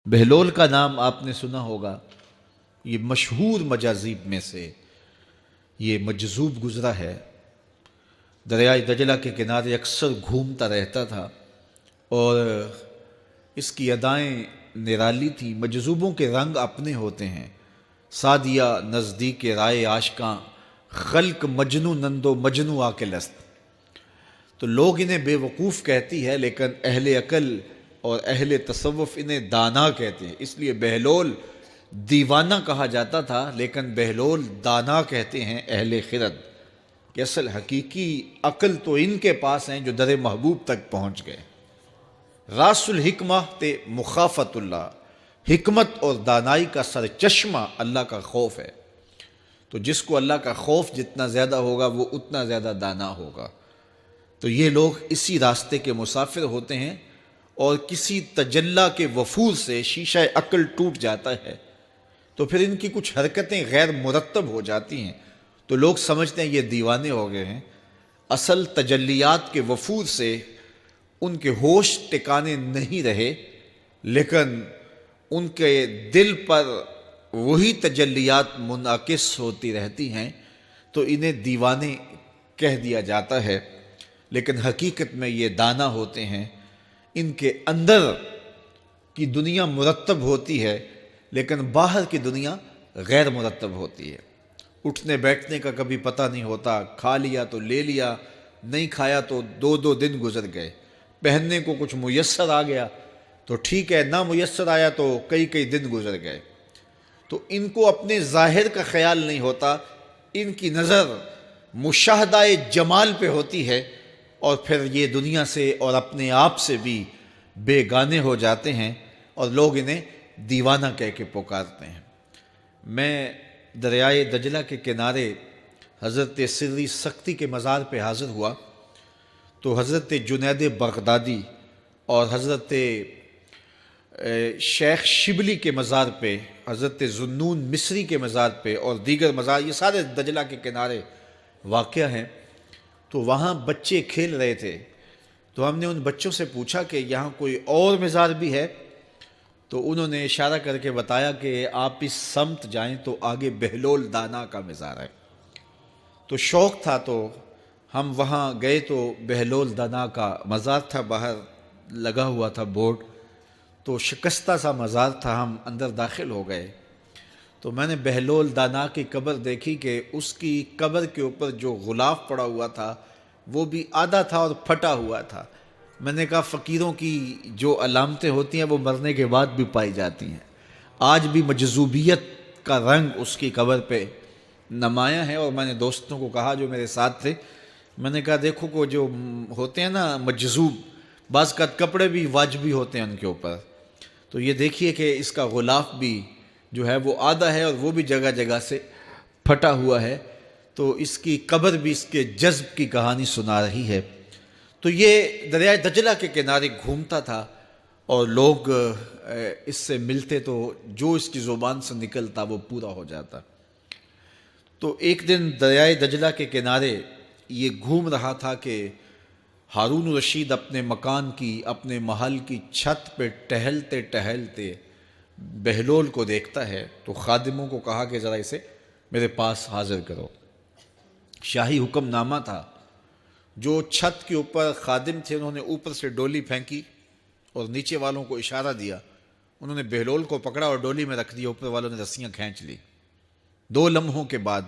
بہلول کا نام آپ نے سنا ہوگا، یہ مشہور مجاذیب میں سے یہ مجذوب گزرا ہے۔ دریائے دجلہ کے کنارے اکثر گھومتا رہتا تھا اور اس کی ادائیں نرالی تھی۔ مجذوبوں کے رنگ اپنے ہوتے ہیں، سادیہ نزدیک رائے عاشقاں، خلق مجنو نندو مجنو آ کے لست۔ تو لوگ انہیں بے وقوف کہتی ہے، لیکن اہل عقل اور اہل تصوف انہیں دانا کہتے ہیں۔ اس لیے بہلول دیوانہ کہا جاتا تھا، لیکن بہلول دانا کہتے ہیں اہل خرد، کہ اصل حقیقی عقل تو ان کے پاس ہیں جو در محبوب تک پہنچ گئے۔ راس الحکمہ تے مخافت اللہ، حکمت اور دانائی کا سر چشمہ اللہ کا خوف ہے۔ تو جس کو اللہ کا خوف جتنا زیادہ ہوگا وہ اتنا زیادہ دانا ہوگا۔ تو یہ لوگ اسی راستے کے مسافر ہوتے ہیں، اور کسی تجلی کے وفور سے شیشہ عقل ٹوٹ جاتا ہے تو پھر ان کی کچھ حرکتیں غیر مرتب ہو جاتی ہیں، تو لوگ سمجھتے ہیں یہ دیوانے ہو گئے ہیں۔ اصل تجلیات کے وفور سے ان کے ہوش ٹکانے نہیں رہے، لیکن ان کے دل پر وہی تجلیات منعکس ہوتی رہتی ہیں، تو انہیں دیوانے کہہ دیا جاتا ہے، لیکن حقیقت میں یہ دانا ہوتے ہیں۔ ان کے اندر کی دنیا مرتب ہوتی ہے، لیکن باہر کی دنیا غیر مرتب ہوتی ہے۔ اٹھنے بیٹھنے کا کبھی پتہ نہیں ہوتا، کھا لیا تو لے لیا، نہیں کھایا تو دو دو دن گزر گئے۔ پہننے کو کچھ میسر آ گیا تو ٹھیک ہے، نہ میسر آیا تو کئی کئی دن گزر گئے۔ تو ان کو اپنے ظاہر کا خیال نہیں ہوتا، ان کی نظر مشاہدہ جمال پہ ہوتی ہے، اور پھر یہ دنیا سے اور اپنے آپ سے بھی بے گانے ہو جاتے ہیں، اور لوگ انہیں دیوانہ کہہ کے پکارتے ہیں۔ میں دریائے دجلہ کے کنارے حضرت سری سختی کے مزار پہ حاضر ہوا تو حضرت جنید بغدادی اور حضرت شیخ شبلی کے مزار پہ، حضرت ذوالنون مصری کے مزار پہ اور دیگر مزار، یہ سارے دجلہ کے کنارے واقع ہیں۔ تو وہاں بچے کھیل رہے تھے، تو ہم نے ان بچوں سے پوچھا کہ یہاں کوئی اور مزار بھی ہے؟ تو انہوں نے اشارہ کر کے بتایا کہ آپ اس سمت جائیں تو آگے بہلول دانا کا مزار ہے۔ تو شوق تھا تو ہم وہاں گئے، تو بہلول دانا کا مزار تھا، باہر لگا ہوا تھا بورڈ، تو شکستہ سا مزار تھا، ہم اندر داخل ہو گئے۔ تو میں نے بہلول دانا کی قبر دیکھی کہ اس کی قبر کے اوپر جو غلاف پڑا ہوا تھا وہ بھی آدھا تھا اور پھٹا ہوا تھا۔ میں نے کہا فقیروں کی جو علامتیں ہوتی ہیں وہ مرنے کے بعد بھی پائی جاتی ہیں، آج بھی مجذوبیت کا رنگ اس کی قبر پہ نمایاں ہے۔ اور میں نے دوستوں کو کہا جو میرے ساتھ تھے، میں نے کہا دیکھو کو جو ہوتے ہیں نا مجذوب، بعض کا کپڑے بھی واجبی ہوتے ہیں ان کے اوپر، تو یہ دیکھیے کہ اس کا غلاف بھی جو ہے وہ آدھا ہے اور وہ بھی جگہ جگہ سے پھٹا ہوا ہے، تو اس کی قبر بھی اس کے جذب کی کہانی سنا رہی ہے۔ تو یہ دریائے دجلہ کے کنارے گھومتا تھا اور لوگ اس سے ملتے تو جو اس کی زبان سے نکلتا وہ پورا ہو جاتا۔ تو ایک دن دریائے دجلہ کے کنارے یہ گھوم رہا تھا کہ ہارون رشید اپنے مکان کی، اپنے محل کی چھت پہ ٹہلتے ٹہلتے بہلول کو دیکھتا ہے، تو خادموں کو کہا کہ ذرا اسے میرے پاس حاضر کرو۔ شاہی حکم نامہ تھا، جو چھت کے اوپر خادم تھے انہوں نے اوپر سے ڈولی پھینکی اور نیچے والوں کو اشارہ دیا، انہوں نے بہلول کو پکڑا اور ڈولی میں رکھ دیا، اوپر والوں نے رسیاں کھینچ لی۔ 2 لمحوں کے بعد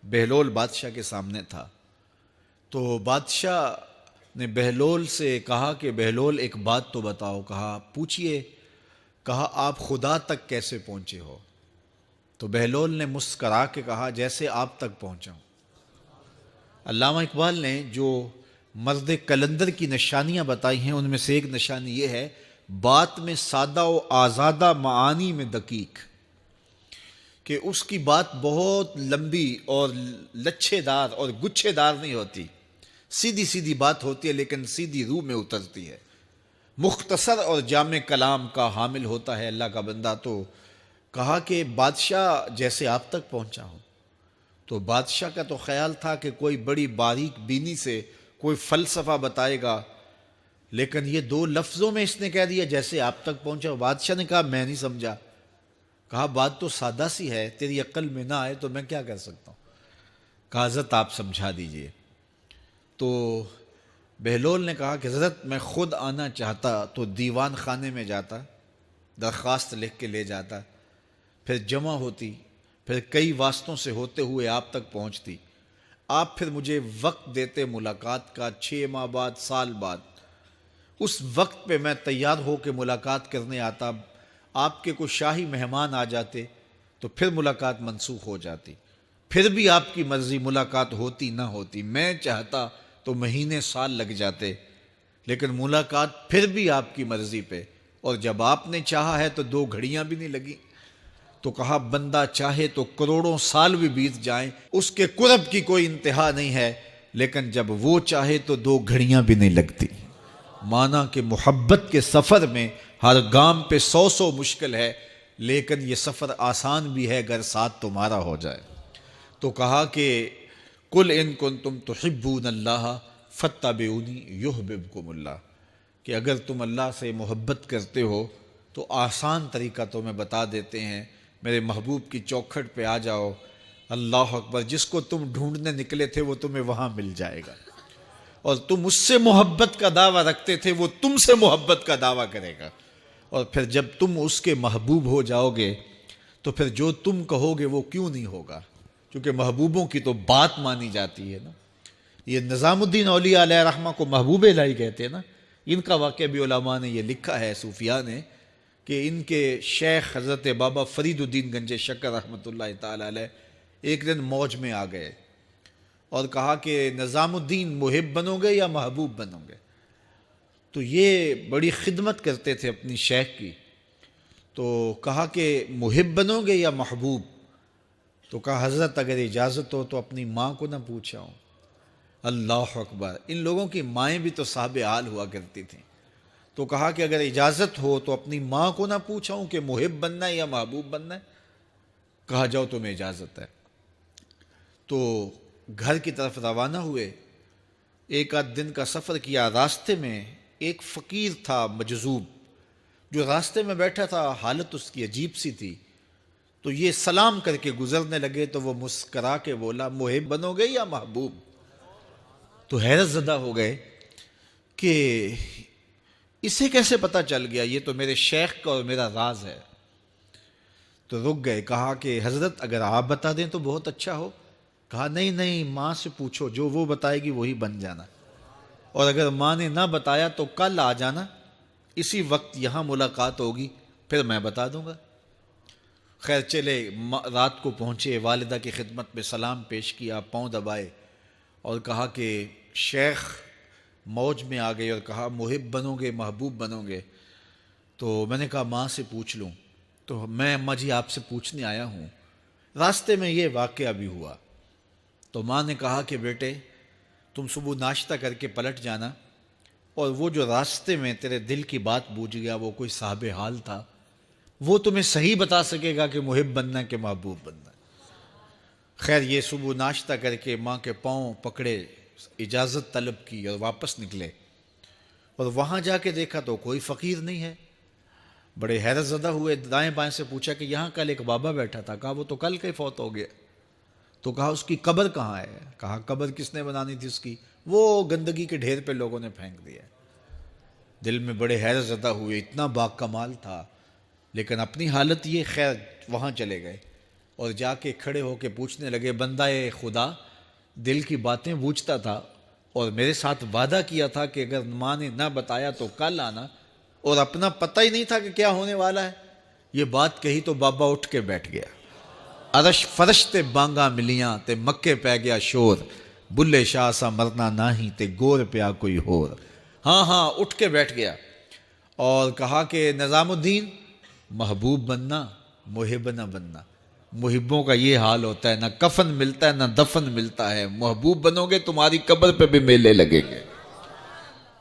بہلول بادشاہ کے سامنے تھا۔ تو بادشاہ نے بہلول سے کہا کہ بہلول ایک بات تو بتاؤ، کہا پوچھئے، کہا آپ خدا تک کیسے پہنچے ہو؟ تو بہلول نے مسکرا کے کہا جیسے آپ تک پہنچا ہوں۔ علامہ اقبال نے جو مرد کلندر کی نشانیاں بتائی ہیں ان میں سے ایک نشانی یہ ہے، بات میں سادہ و آزادہ، معانی میں دقیق، کہ اس کی بات بہت لمبی اور لچھے دار اور گچھے دار نہیں ہوتی، سیدھی سیدھی بات ہوتی ہے لیکن سیدھی روح میں اترتی ہے۔ مختصر اور جامع کلام کا حامل ہوتا ہے اللہ کا بندہ۔ تو کہا کہ بادشاہ جیسے آپ تک پہنچا ہوں۔ تو بادشاہ کا تو خیال تھا کہ کوئی بڑی باریک بینی سے کوئی فلسفہ بتائے گا، لیکن یہ 2 لفظوں میں اس نے کہہ دیا جیسے آپ تک پہنچا. بادشاہ نے کہا میں نہیں سمجھا. کہا بات تو سادہ سی ہے, تیری عقل میں نہ آئے تو میں کیا کر سکتا ہوں. کہا حضرت آپ سمجھا دیجئے. تو بہلول نے کہا کہ حضرت میں خود آنا چاہتا تو دیوان خانے میں جاتا, درخواست لکھ کے لے جاتا, پھر جمع ہوتی, پھر کئی واسطوں سے ہوتے ہوئے آپ تک پہنچتی. آپ پھر مجھے وقت دیتے ملاقات کا, 6 ماہ بعد, سال بعد. اس وقت پہ میں تیار ہو کے ملاقات کرنے آتا. آپ کے کوئی شاہی مہمان آ جاتے تو پھر ملاقات منسوخ ہو جاتی. پھر بھی آپ کی مرضی, ملاقات ہوتی نہ ہوتی. میں چاہتا تو مہینے سال لگ جاتے, لیکن ملاقات پھر بھی آپ کی مرضی پہ. اور جب آپ نے چاہا ہے تو 2 گھڑیاں بھی نہیں لگی. تو کہا بندہ چاہے تو کروڑوں سال بھی بیت جائیں, اس کے قرب کی کوئی انتہا نہیں ہے, لیکن جب وہ چاہے تو 2 گھڑیاں بھی نہیں لگتی. مانا کہ محبت کے سفر میں ہر گام پہ 100 مشکل ہے, لیکن یہ سفر آسان بھی ہے اگر ساتھ تمہارا ہو جائے. تو کہا کہ قل ان کنتم تحبون اللہ فاتبعونی یحببکم اللہ, کہ اگر تم اللہ سے محبت کرتے ہو تو آسان طریقہ تمہیں بتا دیتے ہیں, میرے محبوب کی چوکھٹ پہ آ جاؤ. اللہ اکبر, جس کو تم ڈھونڈنے نکلے تھے وہ تمہیں وہاں مل جائے گا, اور تم اس سے محبت کا دعویٰ رکھتے تھے وہ تم سے محبت کا دعویٰ کرے گا. اور پھر جب تم اس کے محبوب ہو جاؤ گے تو پھر جو تم کہو گے وہ کیوں نہیں ہوگا, کیونکہ محبوبوں کی تو بات مانی جاتی ہے نا. یہ نظام الدین اولیاء علیہ رحمہ کو محبوب الہی کہتے ہیں نا. ان کا واقعہ بھی علماء نے یہ لکھا ہے, صوفیاء نے, کہ ان کے شیخ حضرت بابا فرید الدین گنج شکر رحمۃ اللہ تعالی علیہ ایک دن موج میں آ گئے اور کہا کہ نظام الدین محب بنو گے یا محبوب بنو گے. تو یہ بڑی خدمت کرتے تھے اپنی شیخ کی. تو کہا کہ محب بنو گے یا محبوب. تو کہا حضرت اگر اجازت ہو تو اپنی ماں کو نہ پوچھاؤں. اللہ اکبر, ان لوگوں کی مائیں بھی تو صاحب حال ہوا کرتی تھیں. تو کہا کہ اگر اجازت ہو تو اپنی ماں کو نہ پوچھاؤں کہ محب بننا ہے یا محبوب بننا ہے. کہا جاؤ تمہیں اجازت ہے. تو گھر کی طرف روانہ ہوئے. 1 دن کا سفر کیا. راستے میں ایک فقیر تھا مجذوب, جو راستے میں بیٹھا تھا, حالت اس کی عجیب سی تھی. تو یہ سلام کر کے گزرنے لگے تو وہ مسکرا کے بولا محب بنو گے یا محبوب. تو حیرت زدہ ہو گئے کہ اسے کیسے پتہ چل گیا, یہ تو میرے شیخ کا اور میرا راز ہے. تو رک گئے. کہا کہ حضرت اگر آپ بتا دیں تو بہت اچھا ہو. کہا نہیں نہیں, ماں سے پوچھو, جو وہ بتائے گی وہی بن جانا, اور اگر ماں نے نہ بتایا تو کل آ جانا, اسی وقت یہاں ملاقات ہوگی, پھر میں بتا دوں گا. خیر چلے, رات کو پہنچے, والدہ کی خدمت میں سلام پیش کیا, پاؤں دبائے اور کہا کہ شیخ موج میں آ گئے اور کہا محب بنو گے محبوب بنو گے. تو میں نے کہا ماں سے پوچھ لوں. تو میں اماں جی آپ سے پوچھنے آیا ہوں, راستے میں یہ واقعہ بھی ہوا. تو ماں نے کہا کہ بیٹے تم صبح ناشتہ کر کے پلٹ جانا, اور وہ جو راستے میں تیرے دل کی بات بوجھ گیا وہ کوئی صاحب حال تھا, وہ تمہیں صحیح بتا سکے گا کہ محب بننا کہ محبوب بننا. خیر یہ صبح ناشتہ کر کے ماں کے پاؤں پکڑے, اجازت طلب کی اور واپس نکلے. اور وہاں جا کے دیکھا تو کوئی فقیر نہیں ہے. بڑے حیرت زدہ ہوئے, دائیں بائیں سے پوچھا کہ یہاں کل ایک بابا بیٹھا تھا. کہا وہ تو کل کا ہی فوت ہو گیا. تو کہا اس کی قبر کہاں ہے. کہا قبر کس نے بنانی تھی اس کی, وہ گندگی کے ڈھیر پہ لوگوں نے پھینک دیا. دل میں بڑے حیرت زدہ ہوئے, اتنا با کمال تھا, لیکن اپنی حالت یہ. خیر وہاں چلے گئے اور جا کے کھڑے ہو کے پوچھنے لگے بندہ خدا دل کی باتیں بوجھتا تھا اور میرے ساتھ وعدہ کیا تھا کہ اگر ماں نے نہ بتایا تو کل آنا, اور اپنا پتہ ہی نہیں تھا کہ کیا ہونے والا ہے. یہ بات کہی تو بابا اٹھ کے بیٹھ گیا. عرش فرش تے بانگا ملیاں تے مکے پہ گیا شور, بلے شاہ سا مرنا ناہی تے گور پیا کوئی ہور. ہاں اٹھ کے بیٹھ گیا اور کہا کہ نظام الدین محبوب بننا محب نہ بننا. محبوں کا یہ حال ہوتا ہے, نہ کفن ملتا ہے نہ دفن ملتا ہے. محبوب بنو گے تمہاری قبر پہ بھی میلے لگیں گے.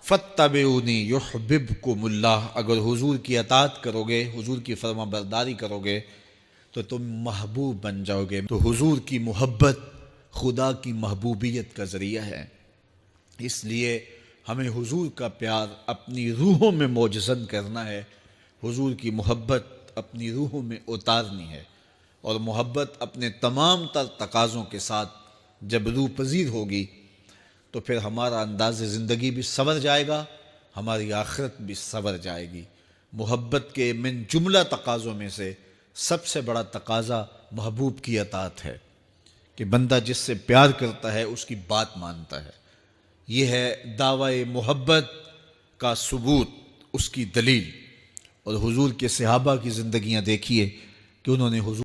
فاتبعونی یحببکم اللہ, اگر حضور کی اطاعت کرو گے, حضور کی فرما برداری کرو گے تو تم محبوب بن جاؤ گے. تو حضور کی محبت خدا کی محبوبیت کا ذریعہ ہے. اس لیے ہمیں حضور کا پیار اپنی روحوں میں موجزن کرنا ہے، حضور کی محبت اپنی روحوں میں اتارنی ہے، اور محبت اپنے تمام تر تقاضوں کے ساتھ جب روح پذیر ہوگی تو پھر ہمارا انداز زندگی بھی سنور جائے گا، ہماری آخرت بھی سنور جائے گی۔ محبت کے من جملہ تقاضوں میں سے سب سے بڑا تقاضا محبوب کی اطاعت ہے، کہ بندہ جس سے پیار کرتا ہے اس کی بات مانتا ہے۔ یہ ہے دعوی محبت کا ثبوت، اس کی دلیل۔ اور حضور کے صحابہ کی زندگیاں دیکھیے کہ انہوں نے حضور